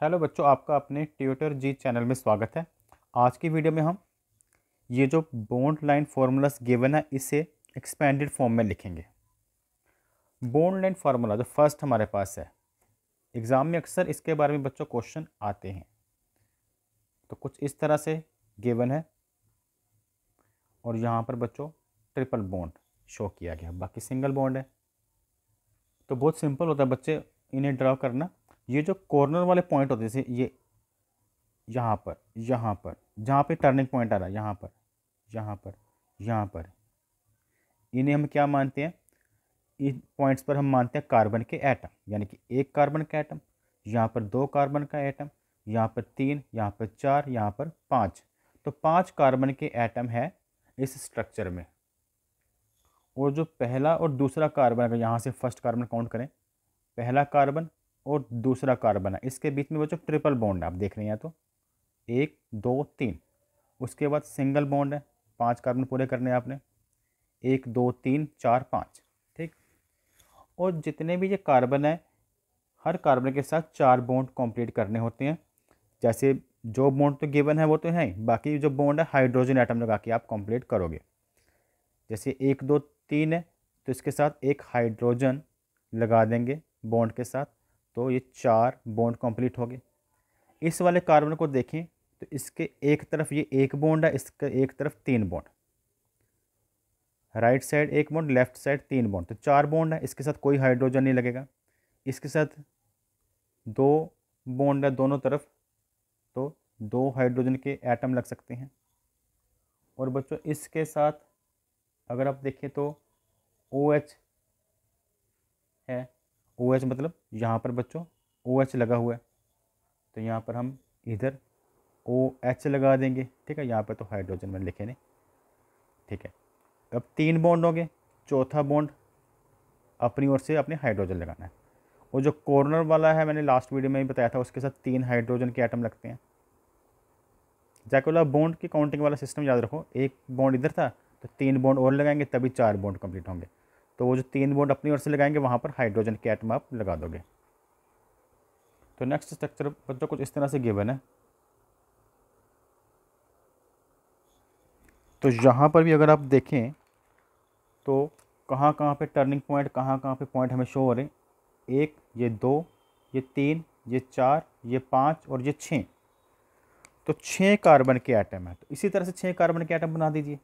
Hello बच्चों, आपका अपने ट्यूटर जी चैनल में स्वागत है। आज की वीडियो में हम ये जो बॉन्ड लाइन फार्मूलास गिवन है इसे एक्सपेंडेड फॉर्म में लिखेंगे। बॉन्ड लाइन फार्मूला जो फर्स्ट हमारे पास है, एग्ज़ाम में अक्सर इसके बारे में बच्चों क्वेश्चन आते हैं। तो कुछ इस तरह से गिवन है और यहाँ पर बच्चों ट्रिपल बॉन्ड शो किया गया, बाकी सिंगल बॉन्ड है। तो बहुत सिंपल होता है बच्चे इन्हें ड्रा करना। ये जो कॉर्नर वाले पॉइंट होते हैं, जैसे ये यहाँ पर जहाँ पे टर्निंग पॉइंट आ रहा है, यहाँ पर इन्हें हम क्या मानते हैं, इन पॉइंट्स पर हम मानते हैं कार्बन के एटम, यानी कि एक कार्बन का एटम, यहाँ पर दो कार्बन का एटम, यहाँ पर तीन, यहाँ पर चार, यहाँ पर पाँच। तो पांच कार्बन के एटम है इस स्ट्रक्चर में। और जो पहला और दूसरा कार्बन, अगर यहाँ से फर्स्ट कार्बन काउंट करें, पहला कार्बन और दूसरा कार्बन है, इसके बीच में वो जो ट्रिपल बॉन्ड है आप देख रहे हैं, तो एक दो तीन। उसके बाद सिंगल बॉन्ड है, पांच कार्बन पूरे करने हैं आपने, एक दो तीन चार पाँच, ठीक। और जितने भी ये कार्बन है, हर कार्बन के साथ चार बॉन्ड कंप्लीट करने होते हैं। जैसे जो बॉन्ड तो गिवन है वो तो है, बाकी जो बॉन्ड है हाइड्रोजन एटम लगा के आप कंप्लीट करोगे। जैसे एक दो तीन है तो इसके साथ एक हाइड्रोजन लगा देंगे बॉन्ड के साथ, तो ये चार बॉन्ड कंप्लीट हो गए। इस वाले कार्बन को देखें तो इसके एक तरफ ये एक बॉन्ड है, इसके एक तरफ तीन बॉन्ड, राइट साइड एक बॉन्ड, लेफ्ट साइड तीन बॉन्ड, तो चार बॉन्ड है। इसके साथ कोई हाइड्रोजन नहीं लगेगा। इसके साथ दो बॉन्ड है दोनों तरफ, तो दो हाइड्रोजन के एटम लग सकते हैं। और बच्चों इसके साथ अगर आप देखें तो OH है, OH मतलब यहाँ पर बच्चों OH लगा हुआ है, तो यहाँ पर हम इधर OH लगा देंगे, ठीक है। यहाँ पर तो हाइड्रोजन में लिखे नहीं, ठीक है। अब तीन बॉन्ड हो गए, चौथा बॉन्ड अपनी ओर से अपने हाइड्रोजन लगाना है। और जो कॉर्नर वाला है, मैंने लास्ट वीडियो में ही बताया था, उसके साथ तीन हाइड्रोजन के एटम लगते हैं। जैकोला बॉन्ड की काउंटिंग वाला सिस्टम याद रखो, एक बॉन्ड इधर था तो तीन बॉन्ड और लगाएंगे तभी चार बॉन्ड कंप्लीट होंगे। तो वो जो तीन बॉन्ड अपनी ओर से लगाएंगे वहाँ पर हाइड्रोजन के एटम आप लगा दोगे। तो नेक्स्ट स्ट्रक्चर बच्चों कुछ इस तरह से गिवन है। तो यहाँ पर भी अगर आप देखें तो कहाँ कहाँ पे टर्निंग पॉइंट, कहाँ कहाँ पे पॉइंट हमें शो हो रहे हैं। एक, ये दो, ये तीन, ये चार, ये पाँच और ये छः। तो छः कार्बन के एटम है। तो इसी तरह से छः कार्बन के एटम बना दीजिए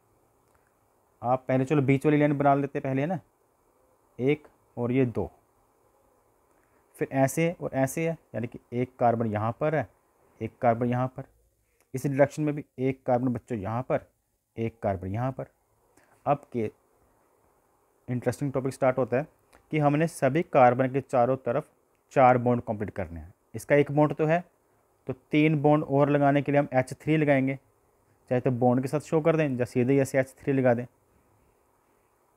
आप। पहले चलो बीच वाली लाइन बना लेते पहले, है ना, एक और ये दो, फिर ऐसे और ऐसे है, यानी कि एक कार्बन यहाँ पर है, एक कार्बन यहाँ पर। इस डिरेक्शन में भी एक कार्बन बच्चों यहाँ पर, एक कार्बन यहाँ पर। अब के इंटरेस्टिंग टॉपिक स्टार्ट होता है कि हमने सभी कार्बन के चारों तरफ चार बॉन्ड कंप्लीट करने हैं। इसका एक बॉन्ड तो है, तो तीन बॉन्ड और लगाने के लिए हम H3 लगाएंगे। चाहे तो बॉन्ड के साथ शो कर दें, या सीधे ऐसे H3 लगा दें,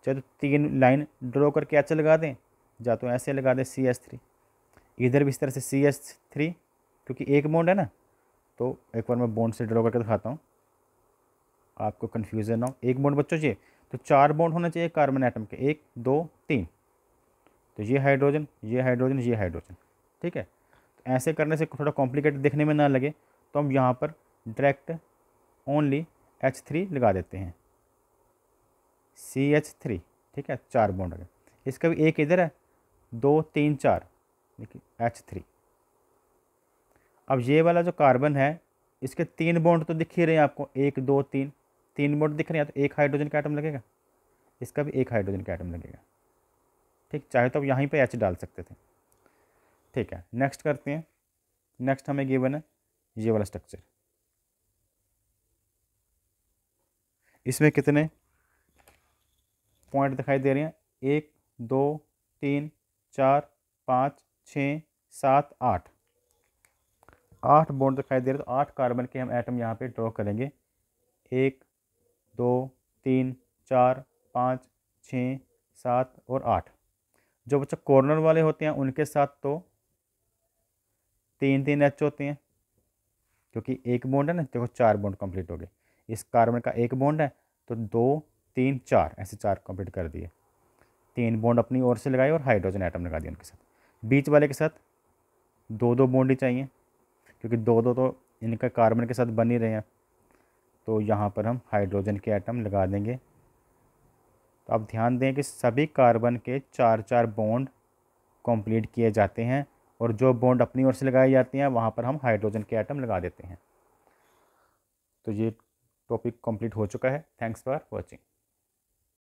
चाहे तो तीन लाइन ड्रॉ करके H लगा दें, या तो ऐसे लगा दें CH3। इधर भी इस तरह से CH3, क्योंकि एक बॉन्ड है ना। तो एक बार मैं बॉन्ड से ड्रॉ करके दिखाता हूँ, आपको कन्फ्यूज़न ना हो। एक बॉन्ड बच्चों चाहिए तो चार बॉन्ड होना चाहिए कार्बन एटम के, एक दो तीन। तो ये हाइड्रोजन, ये हाइड्रोजन, ये हाइड्रोजन, ठीक है। तो ऐसे करने से थोड़ा कॉम्प्लिकेटेड देखने में ना लगे, तो हम यहाँ पर डायरेक्ट ओनली H3 लगा देते हैं, CH3, ठीक है। चार बॉन्ड है, इसका भी एक इधर है, दो तीन चार, देखिए H3। अब ये वाला जो कार्बन है, इसके तीन बॉन्ड तो दिख ही रहे हैं आपको, एक दो तीन, तीन बॉन्ड दिख रहे हैं, तो एक हाइड्रोजन का एटम लगेगा, इसका भी एक हाइड्रोजन का एटम लगेगा, ठीक। चाहे तो अब यहीं पे H डाल सकते थे, ठीक है। नेक्स्ट करते हैं। नेक्स्ट हमें गिवन है ये वाला स्ट्रक्चर। इसमें कितने पॉइंट दिखाई दे रहे हैं, एक दो तीन चार पाँच छः सात आठ, आठ बॉन्ड दिखाई दे रहे। तो आठ कार्बन के हम एटम यहाँ पे ड्रॉ करेंगे, एक दो तीन चार पाँच छः सात और आठ। जो बच्चा कॉर्नर वाले होते हैं उनके साथ तो तीन तीन H होते हैं, क्योंकि एक बॉन्ड है ना, देखो चार बॉन्ड कंप्लीट हो गए। इस कार्बन का एक बॉन्ड है तो दो तीन चार, ऐसे चार कंप्लीट कर दिए। तीन बॉन्ड अपनी ओर से लगाए और हाइड्रोजन एटम लगा दिए उनके साथ। बीच वाले के साथ दो दो बॉन्ड ही चाहिए, क्योंकि दो दो तो इनका कार्बन के साथ बन ही रहे हैं। तो यहाँ पर हम हाइड्रोजन के एटम लगा देंगे। तो आप ध्यान दें कि सभी कार्बन के 4 4 बॉन्ड कंप्लीट किए जाते हैं और जो बॉन्ड अपनी ओर से लगाए जाते हैं वहाँ पर हम हाइड्रोजन के एटम लगा देते हैं। तो ये टॉपिक कंप्लीट हो चुका है। Thanks for watching.